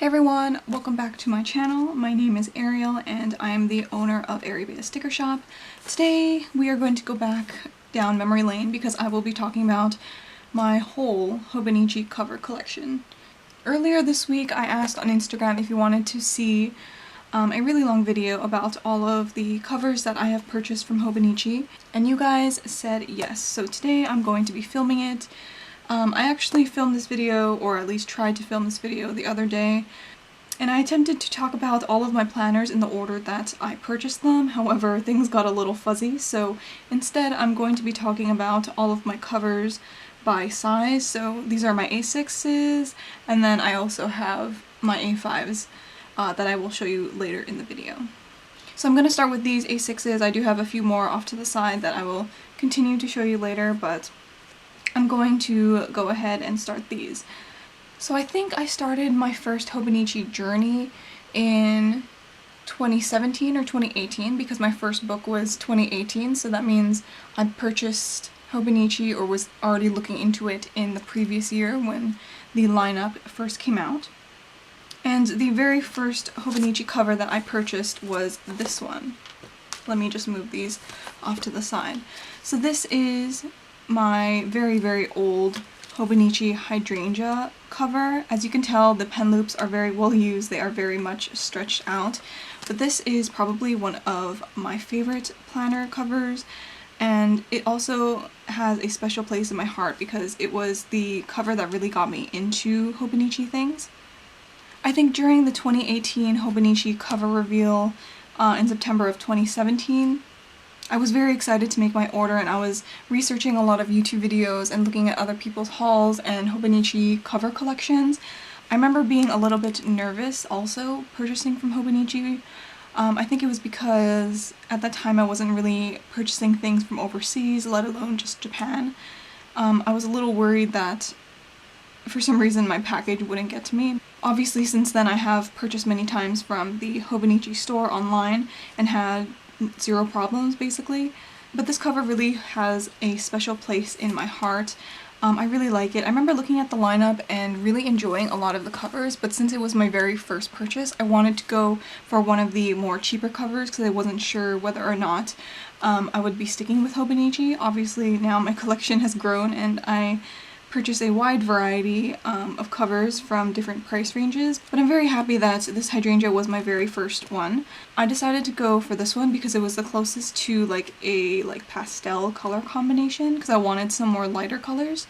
Hey everyone, welcome back to my channel. My name is Ariel and I am the owner of Ariebea Sticker Shop. Today we are going to go back down memory lane because I will be talking about my whole Hobonichi cover collection. Earlier this week I asked on Instagram if you wanted to see a really long video about all of the covers that I have purchased from Hobonichi, and you guys said yes. So today I'm going to be filming it. I actually filmed this video, or at least tried to film this video the other day, and I attempted to talk about all of my planners in the order that I purchased them. However, things got a little fuzzy, so instead I'm going to be talking about all of my covers by size. So these are my A6s, and then I also have my A5s that I will show you later in the video. So I'm going to start with these A6s. I do have a few more off to the side that I will continue to show you later, but I'm going to go ahead and start these. So I think I started my first Hobonichi journey in 2017 or 2018 because my first book was 2018, so that means I purchased Hobonichi or was already looking into it in the previous year when the lineup first came out. And the very first Hobonichi cover that I purchased was this one. Let me just move these off to the side. So this is my very old Hobonichi hydrangea cover. As you can tell, the pen loops are very well used, they are very much stretched out, but this is probably one of my favorite planner covers, and it also has a special place in my heart because it was the cover that really got me into Hobonichi things. I think during the 2018 Hobonichi cover reveal in September of 2017, I was very excited to make my order, and I was researching a lot of YouTube videos and looking at other people's hauls and Hobonichi cover collections. I remember being a little bit nervous also purchasing from Hobonichi. I think it was because at that time I wasn't really purchasing things from overseas, let alone just Japan. I was a little worried that for some reason my package wouldn't get to me. Obviously since then I have purchased many times from the Hobonichi store online and had zero problems basically, but this cover really has a special place in my heart. I really like it. I remember looking at the lineup and really enjoying a lot of the covers, but since it was my very first purchase, I wanted to go for one of the more cheaper covers because I wasn't sure whether or not I would be sticking with Hobonichi. Obviously now my collection has grown and I purchase a wide variety of covers from different price ranges, but I'm very happy that this hydrangea was my very first one. I decided to go for this one because it was the closest to like a pastel color combination, because I wanted some more lighter colors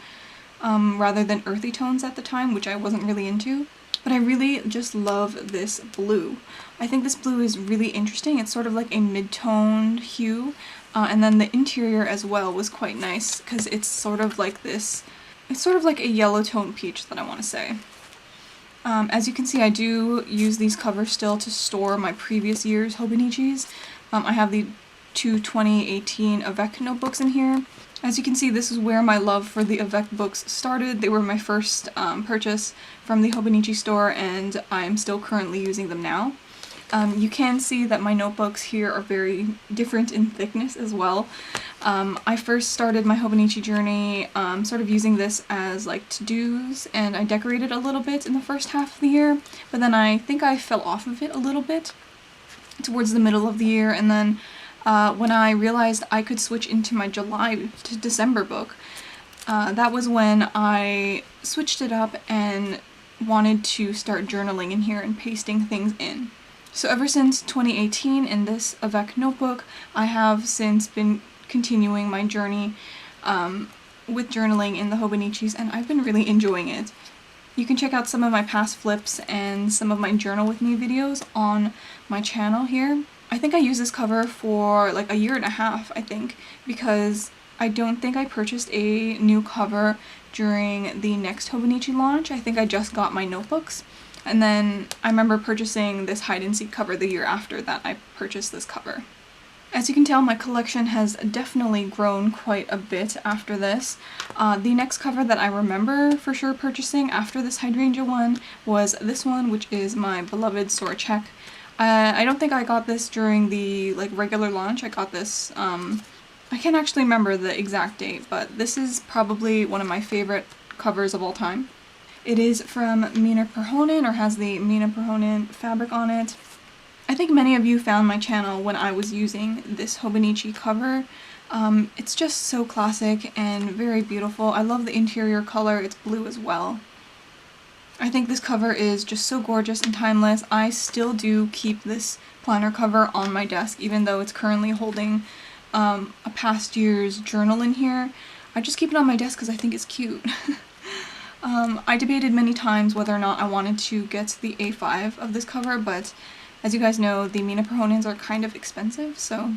rather than earthy tones at the time, which I wasn't really into. But I really just love this blue. I think this blue is really interesting. It's sort of like a mid-toned hue, and then the interior as well was quite nice because it's sort of like this. It's sort of like a yellow tone peach that I want to say. As you can see, I do use these covers still to store my previous year's Hobonichis. I have the two 2018 Avec notebooks in here. As you can see, this is where my love for the Avec books started. They were my first purchase from the Hobonichi store, and I'm still currently using them now. You can see that my notebooks here are very different in thickness as well. I first started my Hobonichi journey sort of using this as like to-dos, and I decorated a little bit in the first half of the year, but then I think I fell off of it a little bit towards the middle of the year, and then when I realized I could switch into my July to December book, that was when I switched it up and wanted to start journaling in here and pasting things in. So ever since 2018 in this Avec notebook, I have since been continuing my journey with journaling in the Hobonichis, and I've been really enjoying it. You can check out some of my past flips and some of my journal with me videos on my channel here. I think I used this cover for like a year and a half, I think, because I don't think I purchased a new cover during the next Hobonichi launch. I think I just got my notebooks. And then I remember purchasing this hide and seek cover the year after that I purchased this cover. As you can tell, my collection has definitely grown quite a bit after this. The next cover that I remember for sure purchasing after this hydrangea one was this one, which is my beloved Sora Check. I don't think I got this during the regular launch. I got this, I can't actually remember the exact date, but this is probably one of my favorite covers of all time. It is from Mina Perhonen, or has the Mina Perhonen fabric on it. I think many of you found my channel when I was using this Hobonichi cover. It's just so classic and very beautiful. I love the interior color, it's blue as well. I think this cover is just so gorgeous and timeless. I still do keep this planner cover on my desk, even though it's currently holding a past year's journal in here. I just keep it on my desk because I think it's cute. I debated many times whether or not I wanted to get the A5 of this cover, but as you guys know, the Mina Perhonens are kind of expensive, so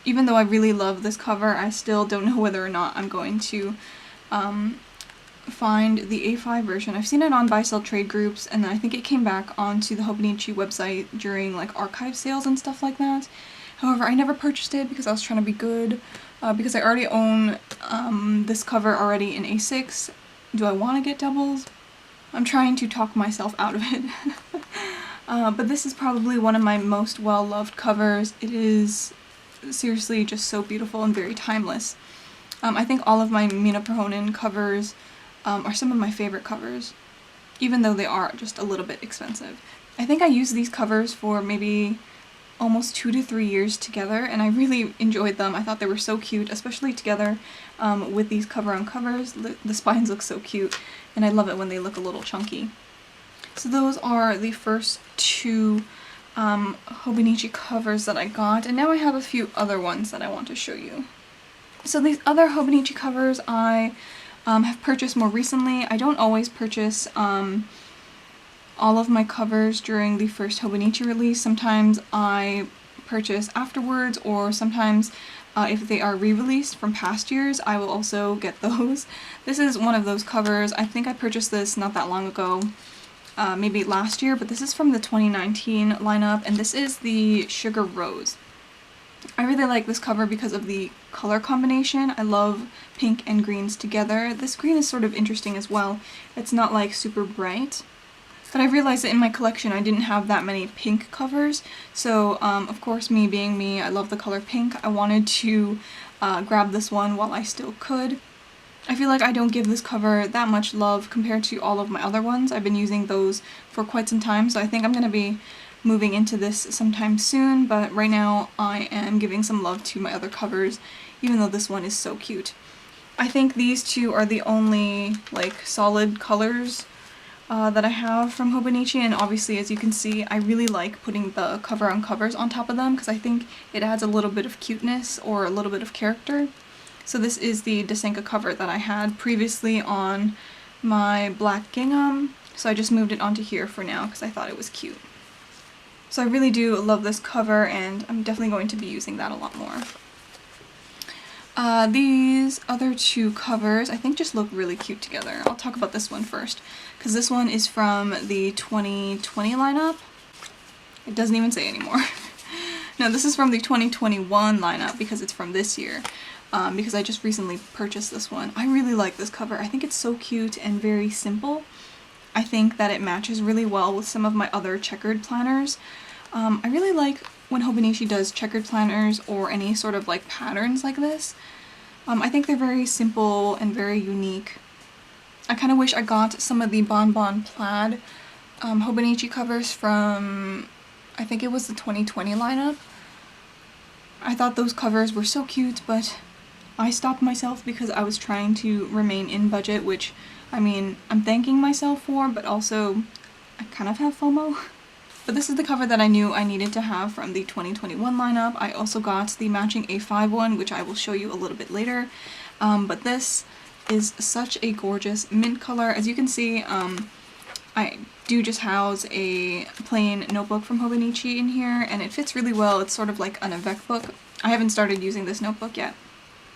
even though I really love this cover, I still don't know whether or not I'm going to find the A5 version. I've seen it on buy-sell trade groups, and I think it came back onto the Hobonichi website during like archive sales and stuff like that. However, I never purchased it because I was trying to be good, because I already own this cover already in A6. Do I want to get doubles? I'm trying to talk myself out of it. But this is probably one of my most well-loved covers. It is seriously just so beautiful and very timeless. I think all of my Mina Perhonen covers are some of my favorite covers, even though they are just a little bit expensive. I think I used these covers for maybe almost 2 to 3 years together, and I really enjoyed them. I thought they were so cute, especially together with these cover-on-covers. The spines look so cute, and I love it when they look a little chunky. So those are the first 2 Hobonichi covers that I got, and now I have a few other ones that I want to show you. So these other Hobonichi covers I have purchased more recently. I don't always purchase all of my covers during the first Hobonichi release. Sometimes I purchase afterwards, or sometimes if they are re-released from past years, I will also get those. This is one of those covers. I think I purchased this not that long ago. Maybe last year, but this is from the 2019 lineup, and this is the Sugar Rose. I really like this cover because of the color combination. I love pink and greens together. This green is sort of interesting as well. It's not like super bright, but I realized that in my collection I didn't have that many pink covers, so of course, me being me, I love the color pink. I wanted to grab this one while I still could. I feel like I don't give this cover that much love compared to all of my other ones. I've been using those for quite some time, so I think I'm going to be moving into this sometime soon, but right now I am giving some love to my other covers, even though this one is so cute. I think these 2 are the only like solid colors that I have from Hobonichi, and obviously, as you can see, I really like putting the cover-on-covers on top of them because I think it adds a little bit of cuteness or a little bit of character. So this is the Daze cover that I had previously on my black gingham, so I just moved it onto here for now because I thought it was cute. So I really do love this cover, and I'm definitely going to be using that a lot more. These other 2 covers I think just look really cute together. I'll talk about this one first, because this one is from the 2020 lineup. It doesn't even say anymore. No, this is from the 2021 lineup because it's from this year. Because I just recently purchased this one. I really like this cover. I think it's so cute and very simple. I think that it matches really well with some of my other checkered planners. I really like when Hobonichi does checkered planners or any sort of like patterns like this. I think they're very simple and very unique. I kind of wish I got some of the Bonbon Plaid Hobonichi covers from, I think it was the 2020 lineup. I thought those covers were so cute, but I stopped myself because I was trying to remain in budget, which, I mean, I'm thanking myself for, but also I kind of have FOMO. But this is the cover that I knew I needed to have from the 2021 lineup. I also got the matching A5 one, which I will show you a little bit later. But this is such a gorgeous mint color. As you can see, I do just house a plain notebook from Hobonichi in here, and it fits really well. It's sort of like an avec book. I haven't started using this notebook yet.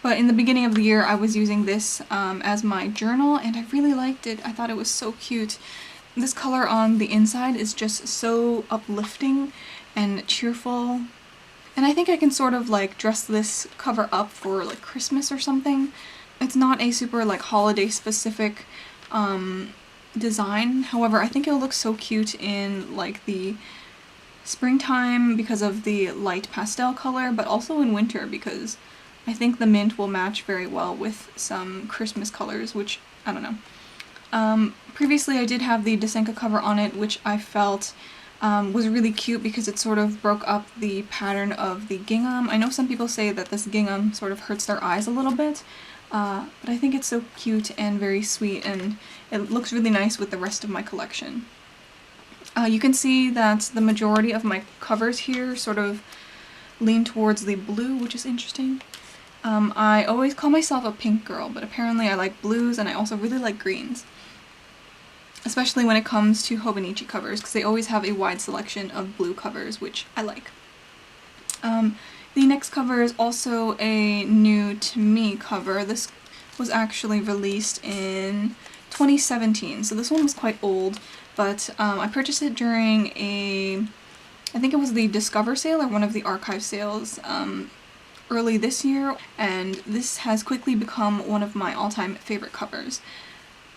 But in the beginning of the year, I was using this as my journal, and I really liked it. I thought it was so cute. This color on the inside is just so uplifting and cheerful. And I think I can sort of like dress this cover up for like Christmas or something. It's not a super like holiday specific design. However, I think it'll look so cute in like the springtime because of the light pastel color, but also in winter because I think the mint will match very well with some Christmas colors, which, I don't know. Previously I did have the Dasenka cover on it, which I felt was really cute because it sort of broke up the pattern of the gingham. I know some people say that this gingham sort of hurts their eyes a little bit, but I think it's so cute and very sweet, and it looks really nice with the rest of my collection. You can see that the majority of my covers here sort of lean towards the blue, which is interesting. I always call myself a pink girl, but apparently I like blues and I also really like greens. Especially when it comes to Hobonichi covers, because they always have a wide selection of blue covers, which I like. The next cover is also a new to me cover. This was actually released in 2017, so this one was quite old, but I purchased it during I think it was the Discover sale or one of the archive sales early this year, and this has quickly become one of my all-time favorite covers.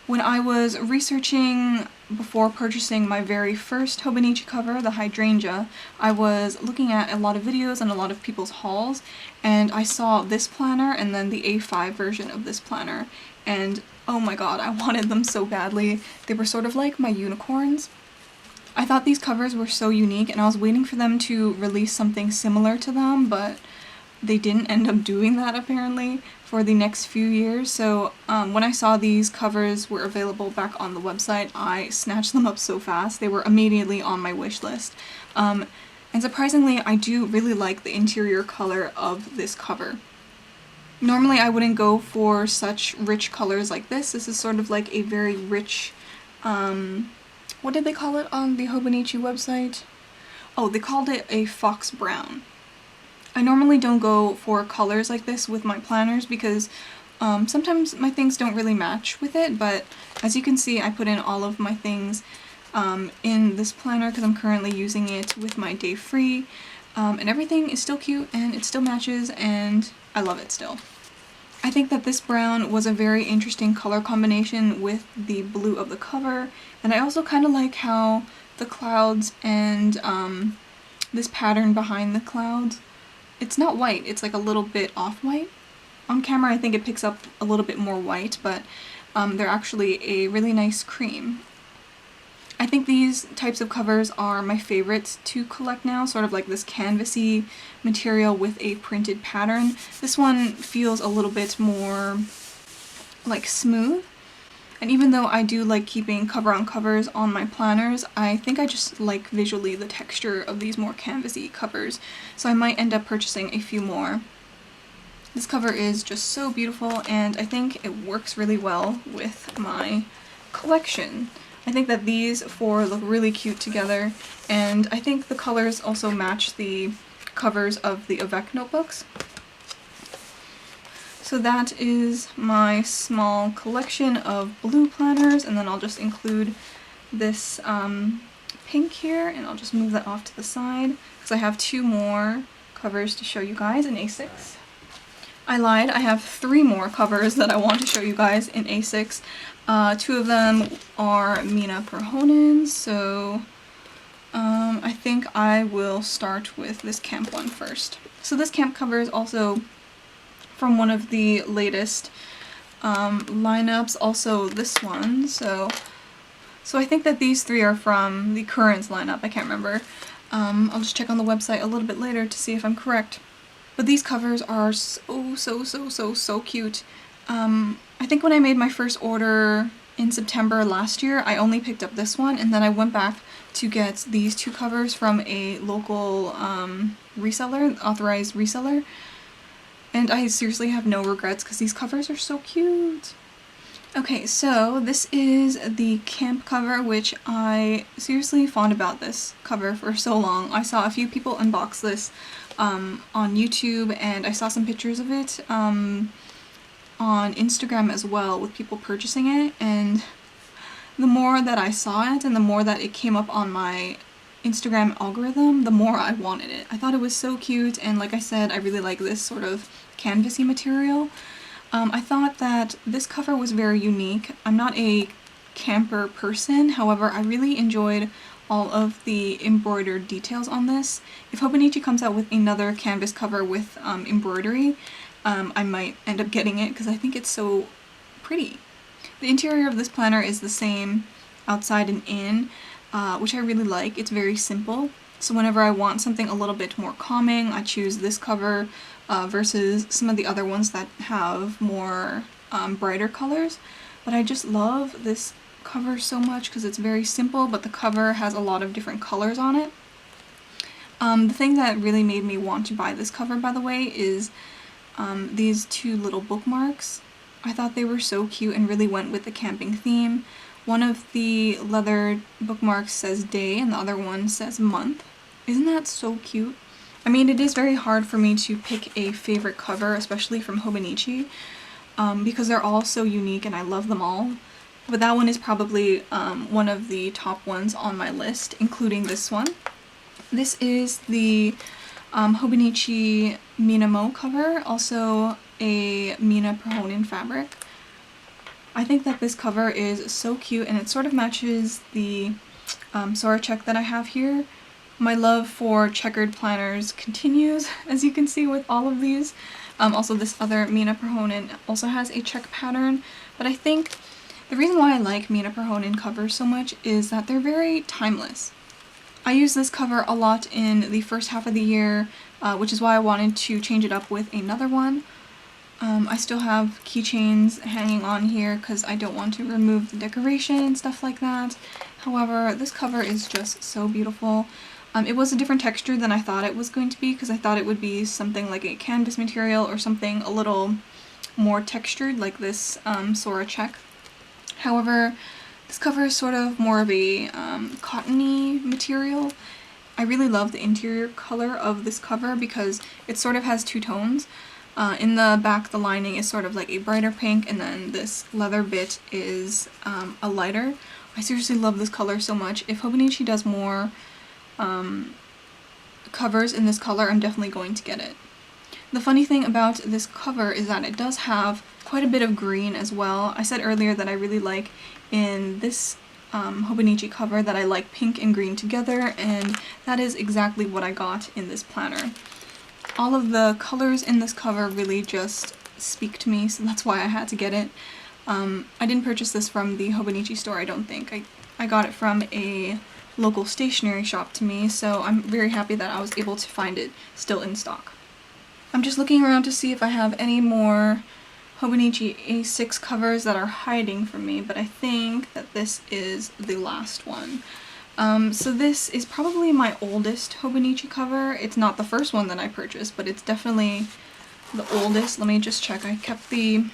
When I was researching before purchasing my very first Hobonichi cover, the Hydrangea, I was looking at a lot of videos and a lot of people's hauls, and I saw this planner and then the A5 version of this planner, and oh my god, I wanted them so badly. They were sort of like my unicorns. I thought these covers were so unique, and I was waiting for them to release something similar to them, but they didn't end up doing that apparently for the next few years. So when I saw these covers were available back on the website, I snatched them up so fast. They were immediately on my wish list. And surprisingly, I do really like the interior color of this cover. Normally I wouldn't go for such rich colors like this. This is sort of like a very rich, what did they call it on the Hobonichi website? Oh, they called it a fox brown. I normally don't go for colors like this with my planners because sometimes my things don't really match with it, but as you can see, I put in all of my things in this planner because I'm currently using it with my day free, and everything is still cute and it still matches and I love it still. I think that this brown was a very interesting color combination with the blue of the cover, and I also kind of like how the clouds and this pattern behind the clouds, it's not white, it's like a little bit off-white. On camera I think it picks up a little bit more white, but they're actually a really nice cream. I think these types of covers are my favorites to collect now, sort of like this canvasy material with a printed pattern. This one feels a little bit more like smooth. And even though I do like keeping cover-on covers on my planners, I think I just like visually the texture of these more canvasy covers, so I might end up purchasing a few more. This cover is just so beautiful, and I think it works really well with my collection. I think that these four look really cute together, and I think the colors also match the covers of the Avec notebooks. So that is my small collection of blue planners, and then I'll just include this pink here, and I'll just move that off to the side because I have two more covers to show you guys in A6. I lied, I have three more covers that I want to show you guys in A6. Two of them are Mina Perhonen, so I think I will start with this camp one first. So this camp cover is also from one of the latest lineups, also this one, so I think that these three are from the current lineup. I can't remember. I'll just check on the website a little bit later to see if I'm correct. But these covers are so cute. I think when I made my first order in September last year, I only picked up this one, and then I went back to get these two covers from a local reseller, authorized reseller. And I seriously have no regrets because these covers are so cute. Okay, so this is the camp cover, which I seriously fond about this cover for so long. I saw a few people unbox this on YouTube, and I saw some pictures of it on Instagram as well with people purchasing it, and the more that I saw it and the more that it came up on my Instagram algorithm, the more I wanted it. I thought it was so cute, and like I said, I really like this sort of canvasy material. I thought that this cover was very unique. I'm not a camper person, however, I really enjoyed all of the embroidered details on this. If Hobonichi comes out with another canvas cover with embroidery, I might end up getting it because I think it's so pretty. The interior of this planner is the same outside and in, which I really like. It's very simple. So whenever I want something a little bit more calming, I choose this cover versus some of the other ones that have more brighter colors. But I just love this cover so much because it's very simple, but the cover has a lot of different colors on it. The thing that really made me want to buy this cover, by the way, is these two little bookmarks. I thought they were so cute and really went with the camping theme. One of the leather bookmarks says day and the other one says month. Isn't that so cute? I mean, it is very hard for me to pick a favorite cover, especially from Hobonichi, because they're all so unique and I love them all. But that one is probably one of the top ones on my list, including this one. This is the Hobonichi Mina cover, also a Mina Perhonen fabric. I think that this cover is so cute and it sort of matches the Sora check that I have here. My love for checkered planners continues, as you can see with all of these. Also this other Mina Perhonen also has a check pattern, but I think the reason why I like Mina Perhonen covers so much is that they're very timeless. I use this cover a lot in the first half of the year, which is why I wanted to change it up with another one. I still have keychains hanging on here because I don't want to remove the decoration and stuff like that. However, this cover is just so beautiful. It was a different texture than I thought it was going to be because I thought it would be something like a canvas material or something a little more textured like this Sora check. However, this cover is sort of more of a cottony material. I really love the interior color of this cover because it sort of has two tones. In the back, the lining is sort of like a brighter pink, and then this leather bit is a lighter. I seriously love this color so much. If Hobonichi does more covers in this color, I'm definitely going to get it. The funny thing about this cover is that it does have quite a bit of green as well. I said earlier that I really like in this Hobonichi cover that I like pink and green together, and that is exactly what I got in this planner. All of the colors in this cover really just speak to me, so that's why I had to get it. I didn't purchase this from the Hobonichi store, I don't think. I got it from a local stationery shop to me, so I'm very happy that I was able to find it still in stock. I'm just looking around to see if I have any more Hobonichi A6 covers that are hiding from me, but I think that this is the last one. So this is probably my oldest Hobonichi cover. It's not the first one that I purchased, but it's definitely the oldest. Let me just check. I kept the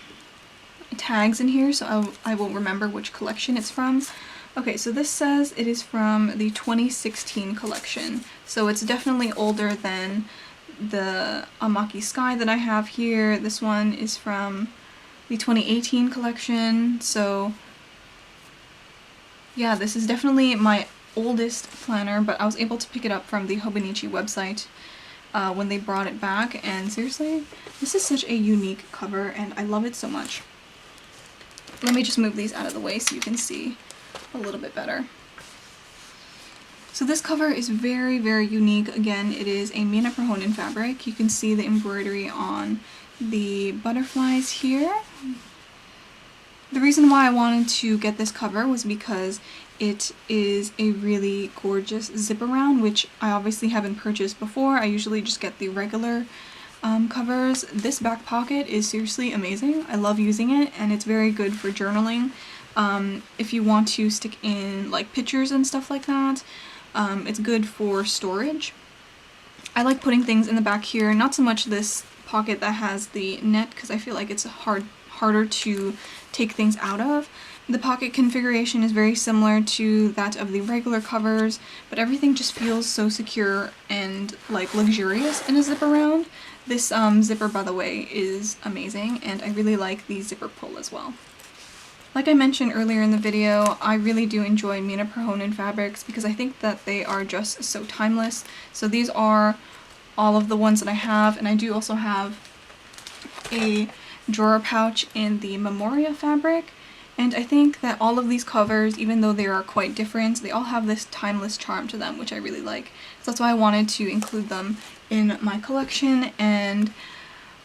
tags in here, so I will remember which collection it's from. Okay, so this says it is from the 2016 collection, so it's definitely older than the Amaki Sky that I have here. This one is from the 2018 collection, so yeah, this is definitely my oldest planner, but I was able to pick it up from the Hobonichi website when they brought it back, and seriously, this is such a unique cover and I love it so much. Let me just move these out of the way so you can see a little bit better. So this cover is very, very unique. Again, it is a Mina Perhonen fabric. You can see the embroidery on the butterflies here. The reason why I wanted to get this cover was because it is a really gorgeous zip around, which I obviously haven't purchased before. I usually just get the regular covers. This back pocket is seriously amazing. I love using it, and it's very good for journaling. If you want to stick in like pictures and stuff like that, it's good for storage. I like putting things in the back here, not so much this pocket that has the net because I feel like it's harder to take things out of. The pocket configuration is very similar to that of the regular covers, but everything just feels so secure and like luxurious in a zip around. This zipper, by the way, is amazing, and I really like the zipper pull as well. Like I mentioned earlier in the video, I really do enjoy Mina Perhonen fabrics because I think that they are just so timeless. So these are all of the ones that I have, and I do also have a drawer pouch in the Memoria fabric. And I think that all of these covers, even though they are quite different, they all have this timeless charm to them, which I really like. So that's why I wanted to include them in my collection. And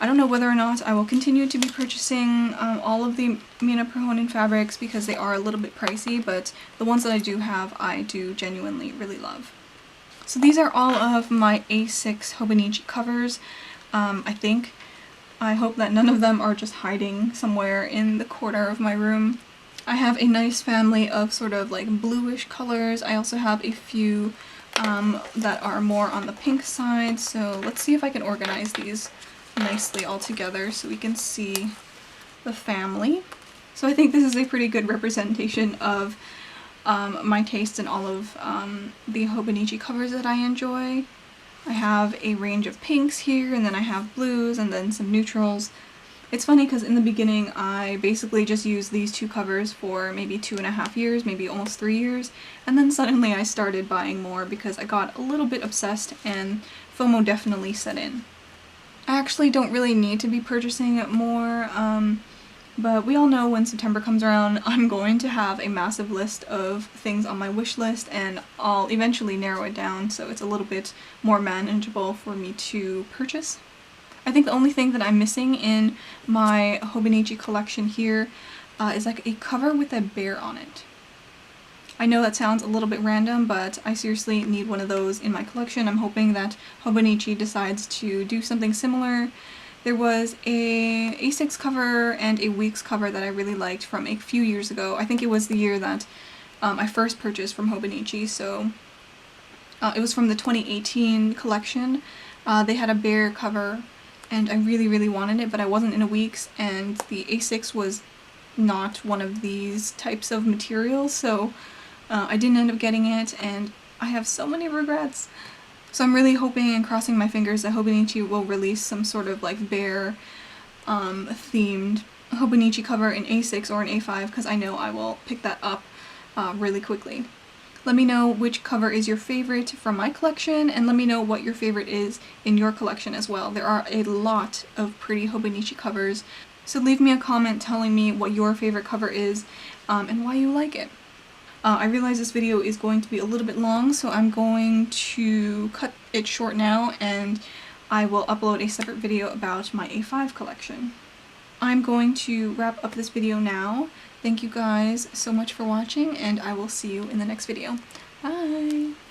I don't know whether or not I will continue to be purchasing all of the Mina Perhonen fabrics because they are a little bit pricey, but the ones that I do have, I do genuinely really love. So these are all of my A6 Hobonichi covers, I think. I hope that none of them are just hiding somewhere in the corner of my room. I have a nice family of sort of like bluish colors. I also have a few that are more on the pink side, so let's see if I can organize these nicely all together so we can see the family. So I think this is a pretty good representation of my taste in all of the Hobonichi covers that I enjoy. I have a range of pinks here, and then I have blues, and then some neutrals. It's funny because in the beginning I basically just used these two covers for maybe 2.5 years, maybe almost 3 years, and then suddenly I started buying more because I got a little bit obsessed and FOMO definitely set in. I actually don't really need to be purchasing more, but we all know when September comes around, I'm going to have a massive list of things on my wish list, and I'll eventually narrow it down so it's a little bit more manageable for me to purchase. I think the only thing that I'm missing in my Hobonichi collection here is like a cover with a bear on it. I know that sounds a little bit random, but I seriously need one of those in my collection. I'm hoping that Hobonichi decides to do something similar. There was a A6 cover and a Weeks cover that I really liked from a few years ago. I think it was the year that I first purchased from Hobonichi, so it was from the 2018 collection. They had a bear cover, and I really wanted it, but I wasn't in a Weeks, and the A6 was not one of these types of materials, so I didn't end up getting it, and I have so many regrets. So I'm really hoping and crossing my fingers that Hobonichi will release some sort of like bear themed Hobonichi cover in A6 or in A5, because I know I will pick that up really quickly. Let me know which cover is your favorite from my collection, and let me know what your favorite is in your collection as well. There are a lot of pretty Hobonichi covers, so leave me a comment telling me what your favorite cover is and why you like it. I realize this video is going to be a little bit long, so I'm going to cut it short now, and I will upload a separate video about my A5 collection. I'm going to wrap up this video now. Thank you guys so much for watching, and I will see you in the next video. Bye!